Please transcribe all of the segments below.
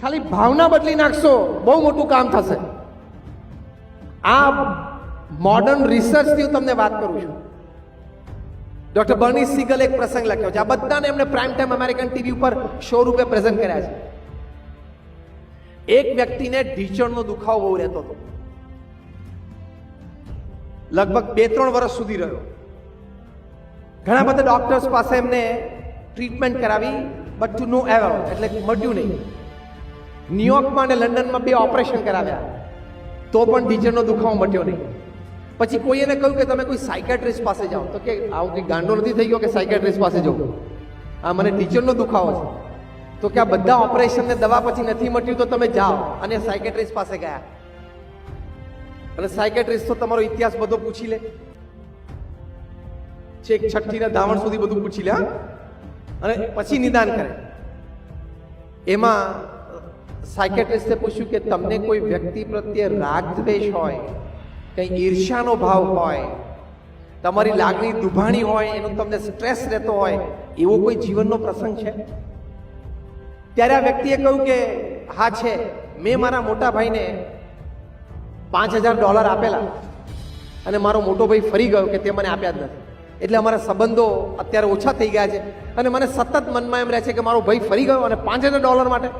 ખાલી ભાવના બદલી નાખશો, બહુ મોટું કામ થશે. આ મોડર્ન રિસર્ચથી હું તમને વાત કરું છું. ડોક્ટર બર્ની સિગલ એક પ્રસંગ લખ્યો છે. આ બધાને એમને પ્રાઇમ ટાઈમ અમેરિકન ટીવી ઉપર શો રૂપે પ્રેઝન્ટ કર્યા છે. એક વ્યક્તિને ઢીંચણનો દુખાવો બહુ રહેતો હતો, લગભગ 2-3 વર્ષ સુધી રહ્યો. ઘણા બધા ડોક્ટર્સ પાસે એમને ટ્રીટમેન્ટ કરાવી, બટ ટુ નો એવર, એટલે મટ્યું નહીં. ન્યુયોર્કમાં અને લંડનમાં 2 ઓપરેશન કરાવ્યા, તો પણ ઢીંચણનો દુખાવો મટ્યો નહીં. પછી કોઈ એને કહ્યું કે તમે કોઈ સાયકેટ્રિસ્ટ પાસે જાઓ. તો કે આવું કંઈ ગાંડો નથી થઈ ગયો કે સાયકેટ્રિસ્ટ પાસે જાઉં, આ મને ઢીંચણનો દુખાવો છે. તો કે આ બધા ઓપરેશન ને દવા પછી નથી મટ્યું તો તમે જાઓ. અને સાયકેટ્રિસ્ટ પાસે ગયા, અને સાયકેટ્રિસ્ટ તો તમારો ઇતિહાસ બધો પૂછી લે, છેક છઠ્ઠીના ધાવણ સુધી બધું પૂછી લે, અને પછી નિદાન કરે. એમાં સાયકેટ્રિસ્ટે પૂછ્યું કે તમને કોઈ વ્યક્તિ પ્રત્યે રાગ દ્વેષ હોય, કંઈ ઈર્ષ્યાનો ભાવ હોય, તમારી લાગણી દુભાણી હોય, એનો તમને સ્ટ્રેસ રહેતો હોય, એવો કોઈ જીવનનો પ્રસંગ છે? ત્યારે આ વ્યક્તિએ કહ્યું કે હા છે. મેં મારા મોટા ભાઈને $5000 આપેલા, અને મારો મોટો ભાઈ ફરી ગયો કે તે મને આપ્યા જ નથી. એટલે અમારા સંબંધો અત્યારે ઓછા થઈ ગયા છે, અને મને સતત મનમાં એમ રહે છે કે મારો ભાઈ ફરી ગયો અને $5000 માટે.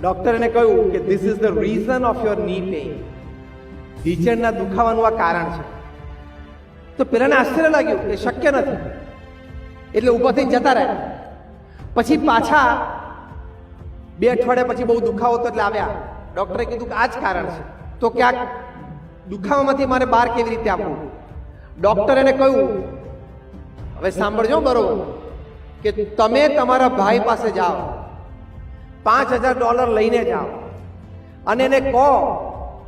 ડોક્ટર એને કહ્યું કે this is the reason of your ની પેઇન. ઢીંચણના દુખાવાનું આ કારણ છે. તો પેલાને આશ્ચર્ય લાગ્યું કે શક્ય નથી, એટલે ઊભા થઈને જતા રહ્યા. પછી પાછા 2 અઠવાડિયા પછી બહુ દુખાવો હતો એટલે આવ્યા. ડોક્ટરે કીધું કે આ જ કારણ છે. તો કે આ દુખાવામાંથી મારે બહાર કેવી રીતે આપવું? ડોક્ટર એને કહ્યું, હવે સાંભળજો બરોબર, કે તમે તમારા ભાઈ પાસે જાઓ, $5000 લઈને જાઓ, અને એને કહો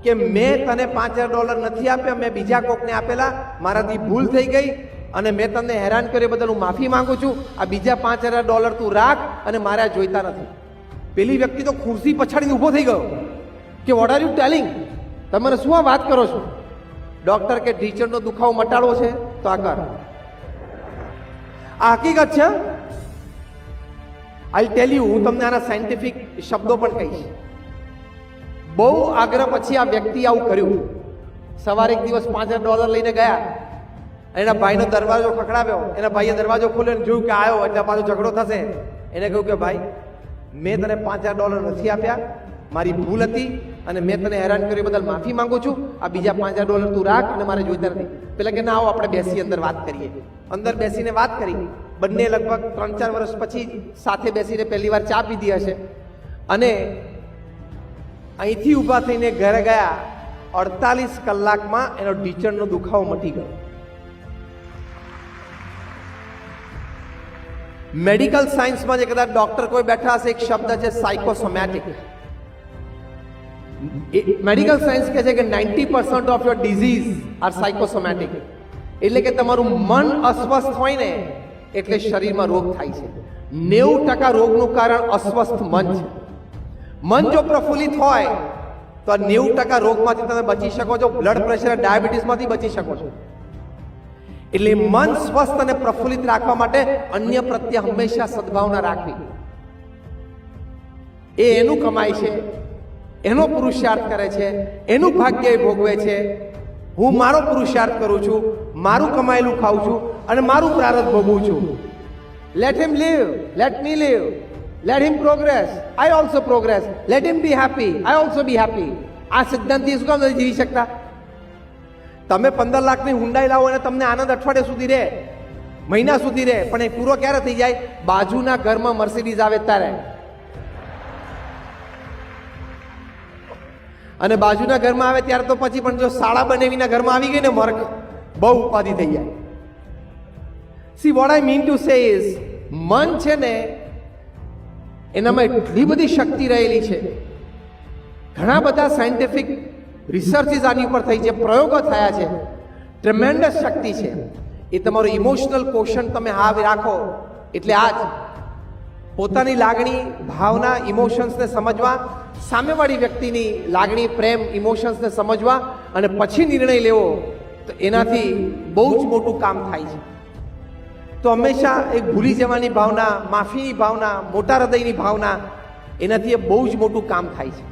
કે મેં તને $5000 નથી આપ્યા, મેં બીજા કોકને આપેલા, મારાથી ભૂલ થઈ ગઈ, અને મેં તમને હેરાન કર્યો બદલ હું માફી માંગુ છું. આ બીજા $5000 તું રાખ, અને મારે આ જોઈતા નથી. પેલી વ્યક્તિ તો ખુરશી પછાડીને ઊભો થઈ ગયો કે વોટ આર યુ ટેલિંગ? તમે શું આ વાત કરો છો? ડોક્ટર કે ઢીંચણનો દુખાવો મટાડવો છે તો આ કર. આ હકીકત છે. આઈ ટેલ યુ, હું તમને આના સાયન્ટિફિક શબ્દો પણ કહીશ. બહુ આગ્રહ પછી આ વ્યક્તિ આવું કર્યું. સવારે એક દિવસ $5000 લઈને ગયા, એના ભાઈનો દરવાજો ખખડાવ્યો. એના ભાઈએ દરવાજો ખોલ્યો અને જોયું કે આવ્યો, એટલે પાછો ઝઘડો થશે. એને કહ્યું કે ભાઈ, મેં તને $5000 નથી આપ્યા, મારી ભૂલ હતી, અને મેં તને હેરાન કર્યું બદલ માફી માંગુ છું. આ બીજા $5000 તું રાખ, અને મારે જોઈતા નથી. પેલા કે ના, આવો આપણે બેસી અંદર વાત કરીએ. અંદર બેસીને વાત કરી. બંને લગભગ 3-4 વર્ષ પછી સાથે બેસીને પહેલી વાર ચા પીધી હશે, અને અહીંથી ઊભા થઈને ઘરે ગયા. 48 કલાકમાં એનો ઢીંચણનો દુખાવો મટી ગયો. મેડિકલ સાયન્સમાં જે કદાચ ડોક્ટર કોઈ બેઠા હશે, એક શબ્દ છે સાયકોસોમેટિક. મેડિકલ સાયન્સ કહે છે કે 90% of your disease are psychosomatic. એટલે કે તમારું મન અસ્વસ્થ હોય ને એટલે શરીરમાં રોગ થાય છે. 90% રોગનું કારણ અસ્વસ્થ મન છે. મન જો પ્રફુલ્લિત હોય તો આ 90% રોગમાંથી તમે બચી શકો છો. બ્લડ પ્રેશર, ડાયાબિટીસમાંથી બચી શકો છો. એટલે મન સ્વસ્થ અને પ્રફુલ્લિત રાખવા માટે અન્ય પ્રત્યે હંમેશા સદભાવના રાખવી, એ એનું કમાય છે, એનો પુરુષાર્થ કરે છે, એનું ભાગ્ય ભોગવે છે. હું મારો પુરુષાર્થ કરું છું, મારું કમાયેલું ખાઉં છું, અને મારું પ્રારબ્ધ ભોગવું છું. Let him leave, let me leave, let him progress, I also progress, let him be happy, I also be happy. આ સિદ્ધાંતથી શું કામ નથી જીવી શકતા? તમે 15 લાખની હુંડાઈ લાવો અને તમને આનંદ અઠવાડિયા સુધી રહે, મહિના સુધી રહે, પણ એ પૂરો ક્યારે થઈ જાય? બાજુના ઘરમાં મર્સિડીઝ આવે ત્યારે. અને બાજુના ઘરમાં આવે ત્યારે તો પછી પણ જો શાળા બનેવીના ઘરમાં આવી ગઈ ને મર્ક, બહુ ઉપાધિ થઈ જાય. See what I mean to say is, મન છે ને એનામાં એટલી બધી શક્તિ રહેલી છે. ઘણા બધા સાયન્ટિફિક રિસર્ચિસ આની ઉપર થઈ છે, પ્રયોગો થયા છે. ટ્રેમેન્ડસ શક્તિ છે. એ તમારું ઇમોશનલ ક્વોશન્ટ તમે હાવ રાખો એટલે આજ પોતાની લાગણી, ભાવના, ઇમોશન્સને સમજવા, સામેવાળી વ્યક્તિની લાગણી, પ્રેમ, ઇમોશન્સને સમજવા અને પછી નિર્ણય લેવો, તો એનાથી બહુ જ મોટું કામ થાય છે. તો હંમેશા એક ભૂલી જવાની ભાવના, માફીની ભાવના, મોટા હૃદયની ભાવના, એનાથી એ બહુ જ મોટું કામ થાય છે.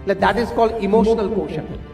એટલે that is called emotional quotient.